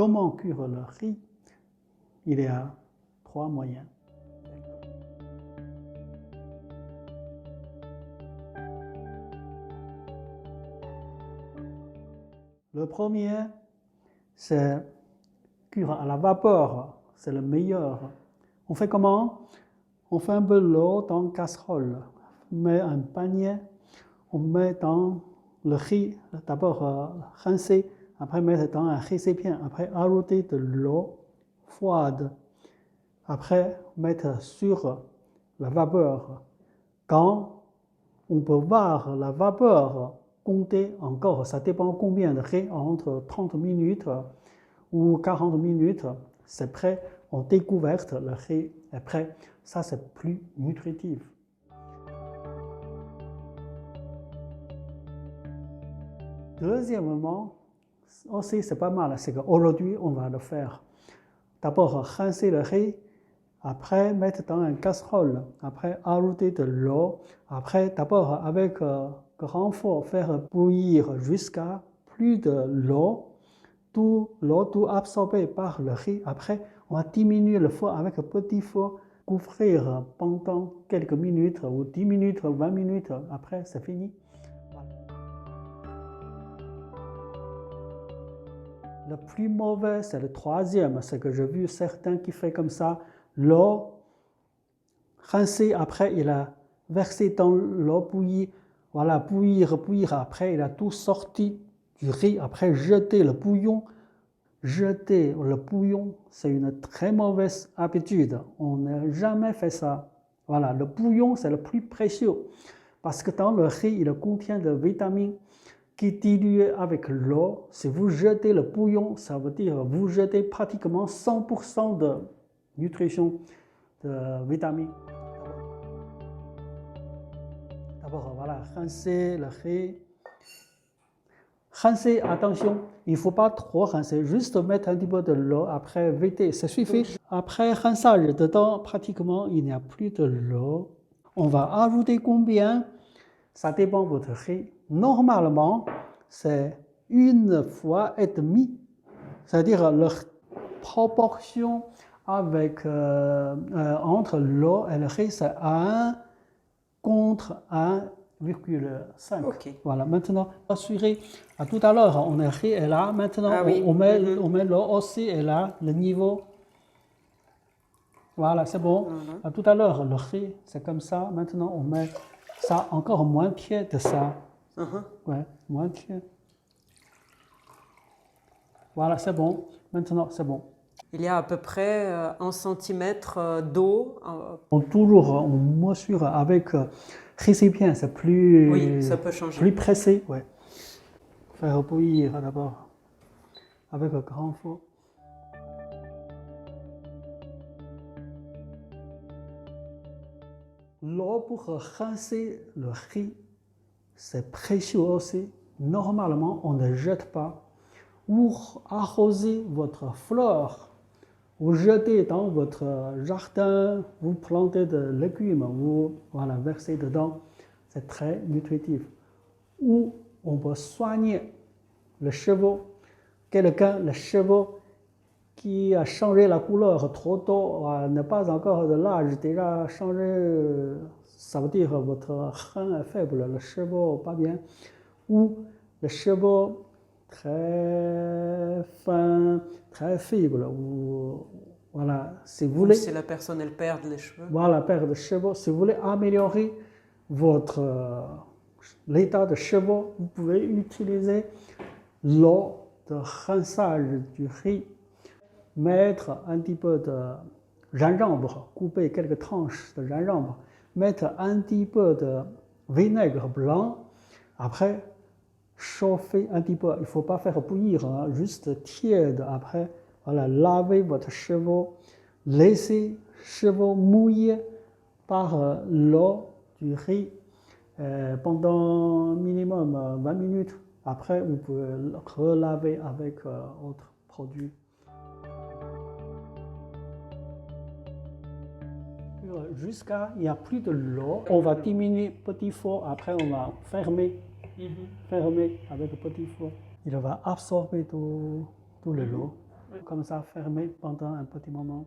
Comment cuire le riz? Il y a 3 moyens. Le premier, c'est cuire à la vapeur. C'est le meilleur. On fait comment? On fait un peu d'eau dans une casserole. On met un panier. On met dans le riz, d'abord rincer, après mettre dans un récipient, après ajouter de l'eau froide, après mettre sur la vapeur. Quand on peut voir la vapeur compter encore, ça dépend combien de riz, entre 30 minutes ou 40 minutes, c'est prêt, on découverte, le riz est prêt. Ça, c'est plus nutritif. Deuxièmement, aussi c'est pas mal, c'est qu'aujourd'hui on va le faire. D'abord rincer le riz, après mettre dans une casserole, après ajouter de l'eau, après d'abord avec grand feu faire bouillir jusqu'à plus de l'eau, tout absorbé par le riz. Après on va diminuer le feu avec un petit feu, couvrir pendant quelques minutes ou 10 minutes, 20 minutes, après c'est fini. Le plus mauvais, c'est le troisième, c'est que j'ai vu certains qui font comme ça, l'eau rincée, après il a versé dans l'eau bouillie, voilà, bouillir, après il a tout sorti du riz, après jeter le bouillon. Jeter le bouillon, c'est une très mauvaise habitude, on n'a jamais fait ça. Voilà, le bouillon, c'est le plus précieux, parce que dans le riz, il contient des vitamines qui diluent avec l'eau. Si vous jetez le bouillon, ça veut dire que vous jetez pratiquement 100% de nutrition, de vitamines. D'abord, voilà, rincer le riz. Rincer, attention, il ne faut pas trop rincer, juste mettre un petit peu de l'eau, après vider, ça suffit. Après rinçage, dedans, pratiquement, il n'y a plus de l'eau. On va ajouter combien? Ça dépend de votre riz. Normalement, c'est 1,5 fois, c'est-à-dire la proportion avec, entre l'eau et le riz, c'est 1 contre 1,5. Okay. Voilà, maintenant, assurez, à tout à l'heure, on a riz est là, maintenant oui. on met l'eau aussi, et là, le niveau. Voilà, c'est bon. À tout à l'heure, le riz, c'est comme ça. Maintenant, on met ça encore moins pied de ça. Ouais, moins pied. Voilà, c'est bon. Maintenant, c'est bon. Il y a à peu près 1 centimètre d'eau. Toujours, on mesure avec récipient, c'est plus, Oui, ça peut changer. Plus pressé. Ouais. Faire bouillir d'abord avec un grand feu. L'eau pour rincer le riz, c'est précieux aussi. Normalement, on ne jette pas. Ou arroser votre fleur, vous jetez dans votre jardin, vous plantez des légumes, vous voilà, versez dedans. C'est très nutritif. Ou on peut soigner le cheveu. Quelqu'un, le cheveu qui a changé la couleur trop tôt, n'est pas encore de l'âge, déjà changé, ça veut dire votre rein est faible, le cheveu pas bien. Ou le cheveu très fin, très faible. Ou, voilà, si vous voulez. Si la personne elle perd les cheveux. Voilà, perdre les cheveux. Si vous voulez améliorer votre l'état de cheveux, vous pouvez utiliser l'eau de rinçage du riz, mettre un petit peu de gingembre, couper quelques tranches de gingembre, mettre un petit peu de vinaigre blanc, après chauffer un petit peu, il ne faut pas faire bouillir, hein, juste tiède. Après, voilà, lavez votre cheveu, laissez cheveux mouillés par l'eau du riz pendant minimum 20 minutes. Après, vous pouvez relaver avec autres produits. Jusqu'à il n'y a plus de l'eau, on va diminuer petit feu, après on va fermer. Fermer avec le petit feu. Il va absorber tout le lot. comme ça fermé pendant un petit moment.